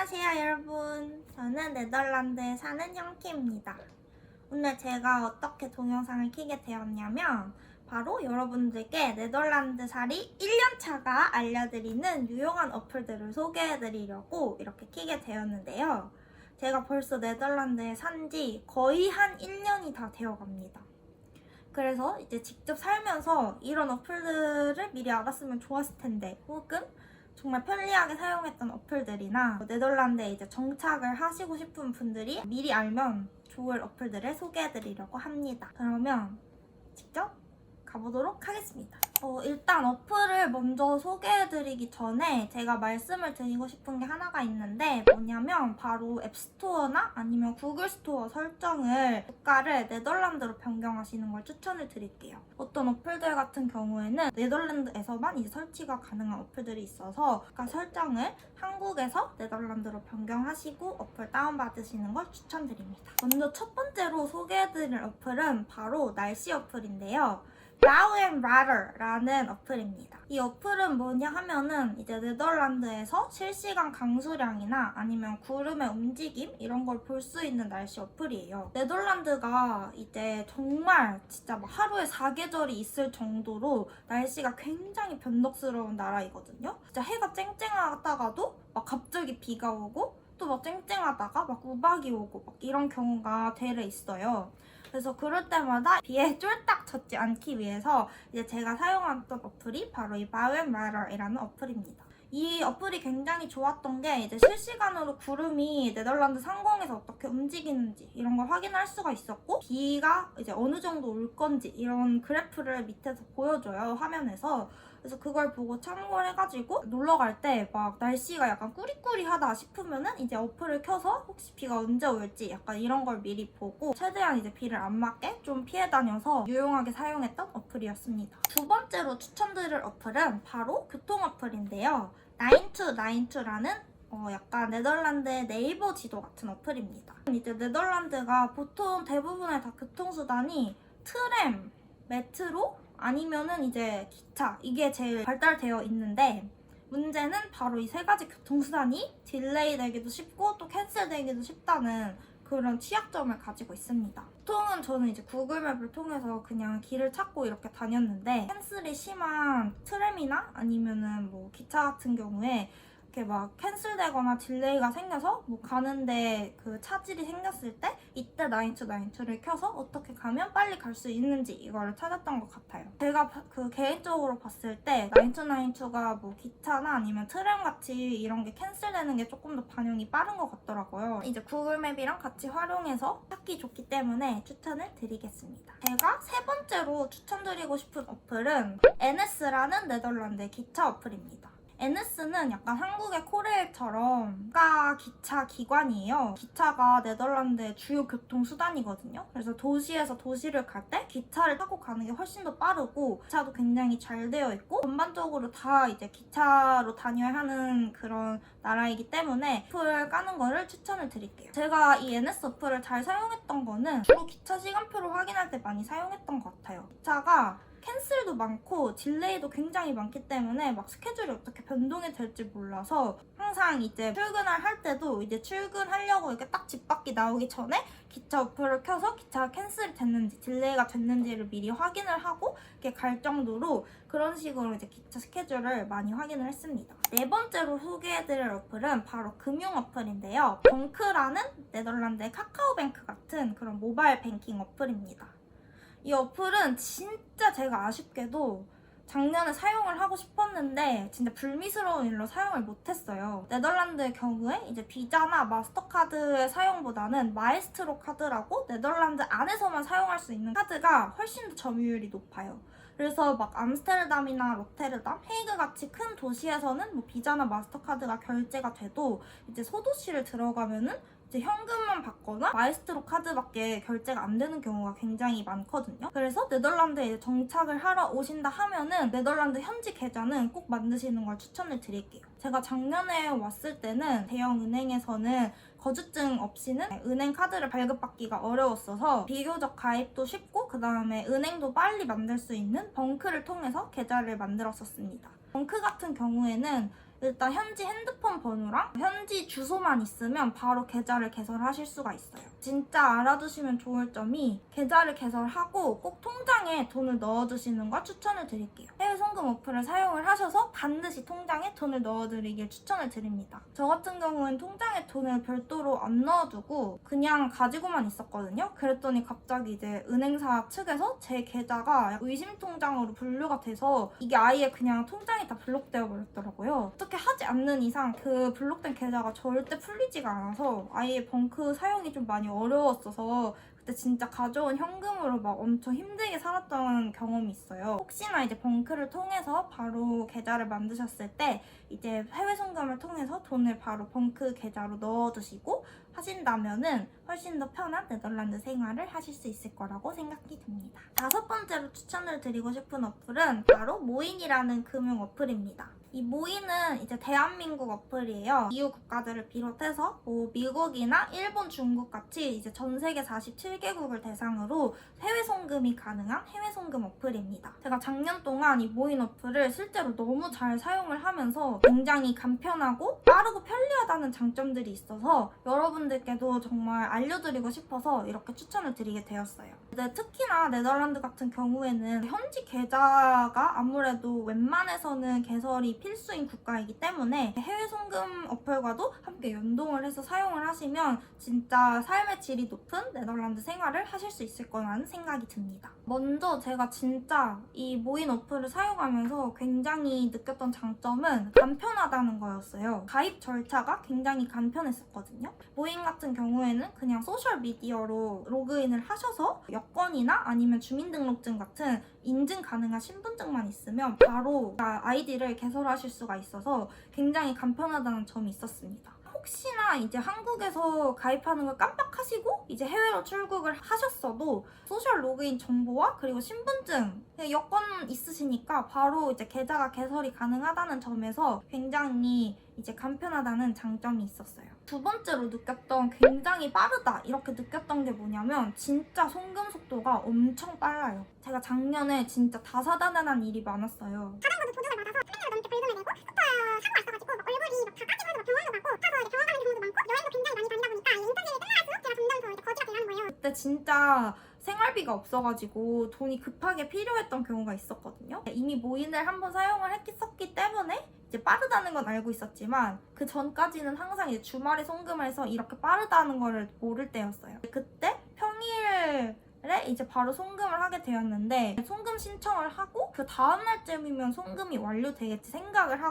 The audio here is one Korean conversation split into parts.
안녕하세요 여러분. 저는 네덜란드에 사는 형키입니다. 오늘 제가 어떻게 동영상을 켜게 되었냐면 바로 여러분들께 네덜란드 살이 1년차가 알려드리는 유용한 어플들을 소개해드리려고 이렇게 켜게 되었는데요. 제가 벌써 네덜란드에 산지 거의 한 1년이 다 되어갑니다. 그래서 이제 직접 살면서 이런 어플들을 미리 알았으면 좋았을 텐데, 혹은 정말 편리하게 사용했던 어플들이나 네덜란드에 이제 정착을 하시고 싶은 분들이 미리 알면 좋을 어플들을 소개해드리려고 합니다. 그러면 직접 가보도록 하겠습니다. 일단 어플을 먼저 소개해드리기 전에 제가 말씀을 드리고 싶은 게 하나가 있는데, 뭐냐면 바로 앱스토어나 아니면 구글 스토어 설정을 국가를 네덜란드로 변경하시는 걸 추천을 드릴게요. 어떤 어플들 같은 경우에는 네덜란드에서만 이제 설치가 가능한 어플들이 있어서 국가 설정을 한국에서 네덜란드로 변경하시고 어플 다운받으시는 걸 추천드립니다. 먼저 첫 번째로 소개해드릴 어플은 바로 날씨 어플인데요. Now and Radar 라는 어플입니다. 이 어플은 뭐냐 하면은 이제 네덜란드에서 실시간 강수량이나 아니면 구름의 움직임 이런 걸 볼 수 있는 날씨 어플이에요. 네덜란드가 이제 정말 진짜 막 하루에 4계절이 있을 정도로 날씨가 굉장히 변덕스러운 나라이거든요. 진짜 해가 쨍쨍하다가도 막 갑자기 비가 오고 또 막 쨍쨍하다가 막 우박이 오고 막 이런 경우가 되레 있어요. 그래서 그럴 때마다 비에 쫄딱 젖지 않기 위해서 이제 제가 사용했던 어플이 바로 이 바웬마럴이라는 어플입니다. 이 어플이 굉장히 좋았던 게 이제 실시간으로 구름이 네덜란드 상공에서 어떻게 움직이는지 이런 걸 확인할 수가 있었고, 비가 이제 어느 정도 올 건지 이런 그래프를 밑에서 보여줘요, 화면에서. 그래서 그걸 보고 참고해가지고 놀러 갈 때 막 날씨가 약간 꾸리꾸리하다 싶으면은 이제 어플을 켜서 혹시 비가 언제 올지 약간 이런 걸 미리 보고 최대한 이제 비를 안 맞게 좀 피해 다녀서 유용하게 사용했던 어플이었습니다. 두 번째로 추천드릴 어플은 바로 교통 어플인데요. 9292라는 약간 네덜란드의 네이버 지도 같은 어플입니다. 이제 네덜란드가 보통 대부분의 다 교통수단이 트램, 메트로, 아니면은 이제 기차, 이게 제일 발달되어 있는데, 문제는 바로 이 세 가지 교통수단이 딜레이 되기도 쉽고 또 캔슬 되기도 쉽다는 그런 취약점을 가지고 있습니다. 보통은 저는 이제 구글맵을 통해서 그냥 길을 찾고 이렇게 다녔는데, 캔슬이 심한 트램이나 아니면은 뭐 기차 같은 경우에 이렇게 막 캔슬되거나 딜레이가 생겨서 뭐 가는데 그 차질이 생겼을 때 이때 9292를 켜서 어떻게 가면 빨리 갈 수 있는지 이거를 찾았던 것 같아요. 제가 그 개인적으로 봤을 때 9292가 뭐 기차나 아니면 트램 같이 이런 게 캔슬되는 게 조금 더 반영이 빠른 것 같더라고요. 이제 구글맵이랑 같이 활용해서 찾기 좋기 때문에 추천을 드리겠습니다. 제가 세 번째로 추천드리고 싶은 어플은 NS라는 네덜란드의 기차 어플입니다. NS는 약간 한국의 코레일처럼 국가 기차 기관이에요. 기차가 네덜란드의 주요 교통수단이거든요. 그래서 도시에서 도시를 갈 때 기차를 타고 가는 게 훨씬 더 빠르고, 기차도 굉장히 잘 되어 있고 전반적으로 다 이제 기차로 다녀야 하는 그런 나라이기 때문에 어플을 까는 거를 추천을 드릴게요. 제가 이 NS 어플을 잘 사용했던 거는 주로 기차 시간표를 확인할 때 많이 사용했던 것 같아요. 기차가 캔슬도 많고 딜레이도 굉장히 많기 때문에 막 스케줄이 어떻게 변동이 될지 몰라서 항상 이제 출근을 할 때도 이제 출근하려고 이렇게 딱 집 밖이 나오기 전에 기차 어플을 켜서 기차가 캔슬이 됐는지 딜레이가 됐는지를 미리 확인을 하고 이렇게 갈 정도로 그런 식으로 이제 기차 스케줄을 많이 확인을 했습니다. 네 번째로 소개해드릴 어플은 바로 금융 어플인데요. 벙크라는 네덜란드의 카카오뱅크 같은 그런 모바일 뱅킹 어플입니다. 이 어플은 진짜 제가 아쉽게도 작년에 사용을 하고 싶었는데 진짜 불미스러운 일로 사용을 못했어요. 네덜란드의 경우에 이제 비자나 마스터카드의 사용보다는 마에스트로 카드라고 네덜란드 안에서만 사용할 수 있는 카드가 훨씬 더 점유율이 높아요. 그래서 막 암스테르담이나 로테르담, 헤이그 같이 큰 도시에서는 뭐 비자나 마스터카드가 결제가 돼도 이제 소도시를 들어가면은 이제 현금만 받거나 마에스트로 카드밖에 결제가 안 되는 경우가 굉장히 많거든요. 그래서 네덜란드에 정착을 하러 오신다 하면은 네덜란드 현지 계좌는 꼭 만드시는 걸 추천을 드릴게요. 제가 작년에 왔을 때는 대형 은행에서는 거주증 없이는 은행 카드를 발급받기가 어려웠어서 비교적 가입도 쉽고 그 다음에 은행도 빨리 만들 수 있는 벙크를 통해서 계좌를 만들었었습니다. 벙크 같은 경우에는 일단 현지 핸드폰 번호랑 현지 주소만 있으면 바로 계좌를 개설하실 수가 있어요. 진짜 알아두시면 좋을 점이 계좌를 개설하고 꼭 통장에 돈을 넣어두시는 걸 추천을 드릴게요. 해외 송금 어플을 사용을 하셔서 반드시 통장에 돈을 넣어드리길 추천을 드립니다. 저 같은 경우는 통장에 돈을 별도로 안 넣어두고 그냥 가지고만 있었거든요. 그랬더니 갑자기 이제 은행사 측에서 제 계좌가 의심 통장으로 분류가 돼서 이게 아예 그냥 통장이 다 블록되어 버렸더라고요. 어떻게 하지 않는 이상 그 블록된 계좌가 절대 풀리지가 않아서 아예 벙크 사용이 좀 많이 어려웠어서 그때 진짜 가져온 현금으로 막 엄청 힘들게 살았던 경험이 있어요. 혹시나 이제 벙크를 통해서 바로 계좌를 만드셨을 때 이제 해외 송금을 통해서 돈을 바로 벙크 계좌로 넣어두시고 하신다면은 훨씬 더 편한 네덜란드 생활을 하실 수 있을 거라고 생각이 듭니다. 5번째로 추천을 드리고 싶은 어플은 바로 모인이라는 금융 어플입니다. 이 모인은 이제 대한민국 어플이에요. EU 국가들을 비롯해서 뭐 미국이나 일본, 중국 같이 이제 전 세계 47개국을 대상으로 해외 송금이 가능한 해외 송금 어플입니다. 제가 작년 동안 이 모인 어플을 실제로 너무 잘 사용을 하면서 굉장히 간편하고 빠르고 편리하다는 장점들이 있어서 여러분들께도 정말 알려드리고 싶어서 이렇게 추천을 드리게 되었어요. 근데 특히나 네덜란드 같은 경우에는 현지 계좌가 아무래도 웬만해서는 개설이 필수인 국가이기 때문에 해외 송금 어플과도 함께 연동을 해서 사용을 하시면 진짜 삶의 질이 높은 네덜란드 생활을 하실 수 있을 거라는 생각이 듭니다. 먼저 제가 진짜 이 모인 어플을 사용하면서 굉장히 느꼈던 장점은 간편하다는 거였어요. 가입 절차가 굉장히 간편했었거든요. 모인 같은 경우에는 그냥 소셜미디어로 로그인을 하셔서 여권이나 아니면 주민등록증 같은 인증 가능한 신분증만 있으면 바로 아이디를 개설하실 수가 있어서 굉장히 간편하다는 점이 있었습니다. 혹시나 이제 한국에서 가입하는 걸 깜빡하시고 이제 해외로 출국을 하셨어도 소셜 로그인 정보와 그리고 신분증, 여권 있으시니까 바로 이제 계좌가 개설이 가능하다는 점에서 굉장히 이제 간편하다는 장점이 있었어요. 두 번째로 느꼈던 굉장히 빠르다 이렇게 느꼈던 게 뭐냐면 진짜 송금 속도가 엄청 빨라요. 제가 작년에 진짜 다사다난한 일이 많았어요. 자전거도 도둑을 맞아서 300유로 넘게 벌금을 내고 스쿠터 사고 왔어가지고 막 얼굴이 막 다 까지고 해서 막 병원도 가고 하서 이제 병원 가는 경우도 많고 여행도 굉장히 많이 다니다 보니까 인턴십이 끝날수록 제가 점점 더 이제 거지가 돼가는 거예요. 그때 진짜 생활비가 없어가지고 돈이 급하게 필요했던 경우가 있었거든요. 이미 모인을 한번 사용을 했었기 때문에 이제 빠르다는 건 알고 있었지만 그 전까지는 항상 이제 주말에 송금을 해서 이렇게 빠르다는 거를 모를 때였어요. 그때 평일에 이제 바로 송금을 하게 되었는데 송금 신청을 하고 그 다음 날쯤이면 송금이 완료되겠지 생각을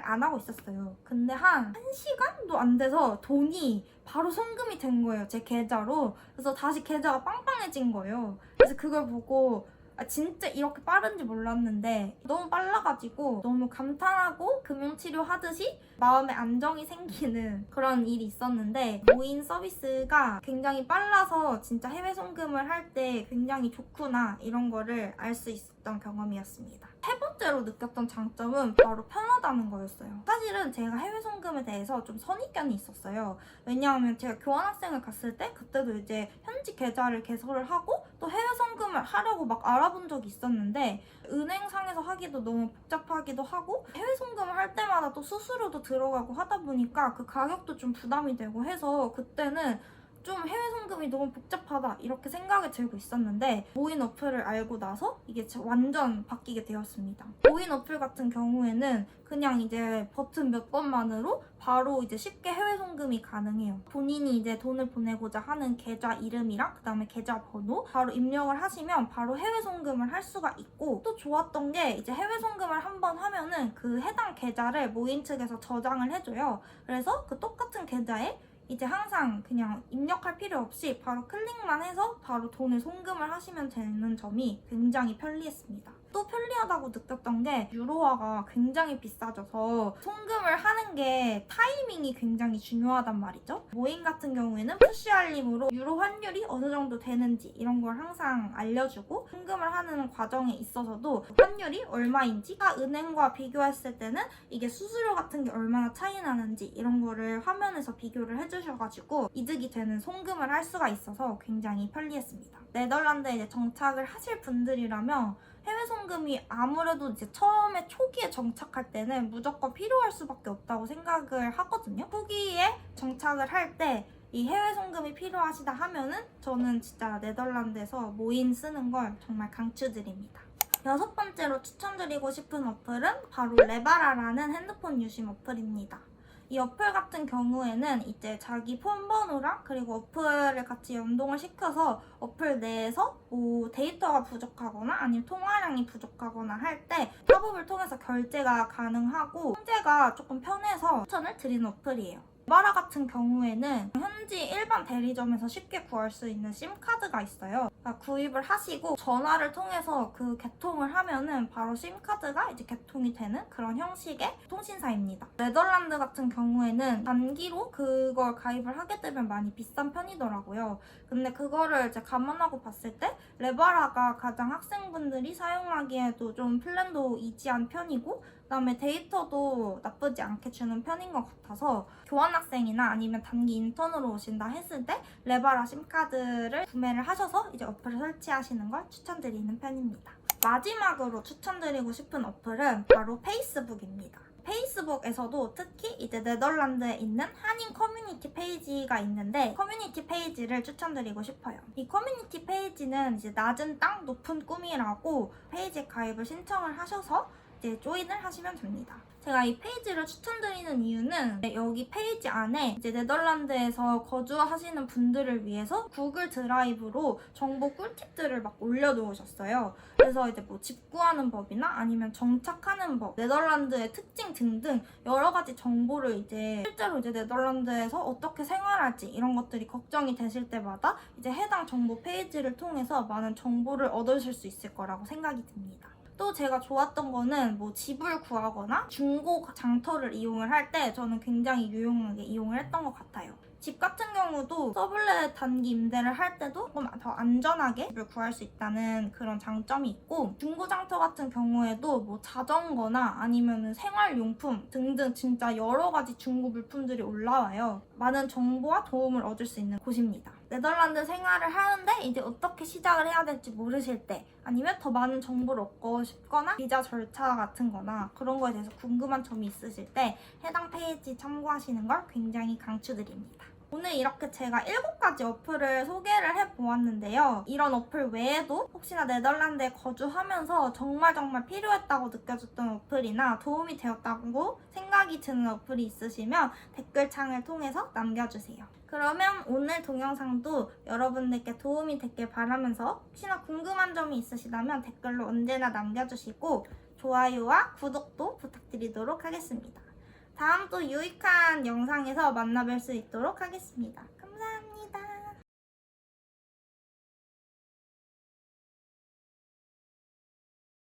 안 하고 있었어요. 근데 한 1시간도 안 돼서 돈이 바로 송금이 된 거예요. 제 계좌로. 그래서 다시 계좌가 빵빵해진 거예요. 그래서 그걸 보고 진짜 이렇게 빠른지 몰랐는데 너무 빨라가지고 너무 감탄하고 금융치료 하듯이 마음에 안정이 생기는 그런 일이 있었는데 모인 서비스가 굉장히 빨라서 진짜 해외 송금을 할 때 굉장히 좋구나 이런 거를 알 수 있었던 경험이었습니다. 세 번째로 느꼈던 장점은 바로 편하다는 거였어요. 사실은 제가 해외 송금에 대해서 좀 선입견이 있었어요. 왜냐하면 제가 교환학생을 갔을 때 그때도 이제 현지 계좌를 개설을 하고 또 해외 송금을 하려고 막 알아본 적이 있었는데 은행상에서 하기도 너무 복잡하기도 하고 해외 송금을 할 때마다 또 수수료도 들어가고 하다 보니까 그 가격도 좀 부담이 되고 해서 그때는 좀 해외 송금이 너무 복잡하다 이렇게 생각이 들고 있었는데 모인 어플을 알고 나서 이게 완전 바뀌게 되었습니다. 모인 어플 같은 경우에는 그냥 이제 버튼 몇 번만으로 바로 이제 쉽게 해외 송금이 가능해요. 본인이 이제 돈을 보내고자 하는 계좌 이름이랑 그다음에 계좌 번호 바로 입력을 하시면 바로 해외 송금을 할 수가 있고 또 좋았던 게 이제 해외 송금을 한번 하면은 그 해당 계좌를 모인 측에서 저장을 해줘요. 그래서 그 똑같은 계좌에 이제 항상 그냥 입력할 필요 없이 바로 클릭만 해서 바로 돈을 송금을 하시면 되는 점이 굉장히 편리했습니다. 또 편리하다고 느꼈던 게 유로화가 굉장히 비싸져서 송금을 하는 게 타이밍이 굉장히 중요하단 말이죠. 모임 같은 경우에는 푸시 알림으로 유로 환율이 어느 정도 되는지 이런 걸 항상 알려주고 송금을 하는 과정에 있어서도 환율이 얼마인지 타 은행과 비교했을 때는 이게 수수료 같은 게 얼마나 차이 나는지 이런 거를 화면에서 비교를 해주셔가지고 이득이 되는 송금을 할 수가 있어서 굉장히 편리했습니다. 네덜란드에 이제 정착을 하실 분들이라면 해외 송금이 아무래도 이제 처음에 초기에 정착할 때는 무조건 필요할 수밖에 없다고 생각을 하거든요. 초기에 정착을 할 때 이 해외 송금이 필요하시다 하면은 저는 진짜 네덜란드에서 모인 쓰는 걸 정말 강추드립니다. 6번째로 추천드리고 싶은 어플은 바로 레바라라는 핸드폰 유심 어플입니다. 이 어플 같은 경우에는 이제 자기 폰 번호랑 그리고 어플을 같이 연동을 시켜서 어플 내에서 뭐 데이터가 부족하거나 아니면 통화량이 부족하거나 할 때 팝업을 통해서 결제가 가능하고 통제가 조금 편해서 추천을 드리는 어플이에요. 레바라 같은 경우에는 현지 일반 대리점에서 쉽게 구할 수 있는 심카드가 있어요. 그러니까 구입을 하시고 전화를 통해서 그 개통을 하면은 바로 심카드가 이제 개통이 되는 그런 형식의 통신사입니다. 네덜란드 같은 경우에는 단기로 그걸 가입을 하게 되면 많이 비싼 편이더라고요. 근데 그거를 이제 감안하고 봤을 때 레바라가 가장 학생분들이 사용하기에도 좀 플랜도 이지한 편이고 그다음에 데이터도 나쁘지 않게 주는 편인 것 같아서 교환학생이나 아니면 단기 인턴으로 오신다 했을 때 레바라 심카드를 구매를 하셔서 이제 어플을 설치하시는 걸 추천드리는 편입니다. 마지막으로 추천드리고 싶은 어플은 바로 페이스북입니다. 페이스북에서도 특히 이제 네덜란드에 있는 한인 커뮤니티 페이지가 있는데 커뮤니티 페이지를 추천드리고 싶어요. 이 커뮤니티 페이지는 이제 낮은 땅 높은 꿈이라고 페이지 가입을 신청을 하셔서 이제 조인을 하시면 됩니다. 제가 이 페이지를 추천드리는 이유는 여기 페이지 안에 이제 네덜란드에서 거주하시는 분들을 위해서 구글 드라이브로 정보 꿀팁들을 막 올려놓으셨어요. 그래서 이제 뭐 집 구하는 법이나 아니면 정착하는 법, 네덜란드의 특징 등등 여러 가지 정보를 이제 실제로 이제 네덜란드에서 어떻게 생활할지 이런 것들이 걱정이 되실 때마다 이제 해당 정보 페이지를 통해서 많은 정보를 얻으실 수 있을 거라고 생각이 듭니다. 또 제가 좋았던 거는 뭐 집을 구하거나 중고 장터를 이용을 할 때 저는 굉장히 유용하게 이용을 했던 것 같아요. 집 같은 경우도 서블렛 단기 임대를 할 때도 조금 더 안전하게 집을 구할 수 있다는 그런 장점이 있고 중고 장터 같은 경우에도 뭐 자전거나 아니면 생활용품 등등 진짜 여러 가지 중고 물품들이 올라와요. 많은 정보와 도움을 얻을 수 있는 곳입니다. 네덜란드 생활을 하는데 이제 어떻게 시작을 해야 될지 모르실 때 아니면 더 많은 정보를 얻고 싶거나 비자 절차 같은 거나 그런 거에 대해서 궁금한 점이 있으실 때 해당 페이지 참고하시는 걸 굉장히 강추드립니다. 오늘 이렇게 제가 7가지 어플을 소개를 해보았는데요. 이런 어플 외에도 혹시나 네덜란드에 거주하면서 정말 필요했다고 느껴졌던 어플이나 도움이 되었다고 생각이 드는 어플이 있으시면 댓글창을 통해서 남겨주세요. 그러면 오늘 동영상도 여러분들께 도움이 됐길 바라면서 혹시나 궁금한 점이 있으시다면 댓글로 언제나 남겨주시고 좋아요와 구독도 부탁드리도록 하겠습니다. 다음 또 유익한 영상에서 만나뵐 수 있도록 하겠습니다.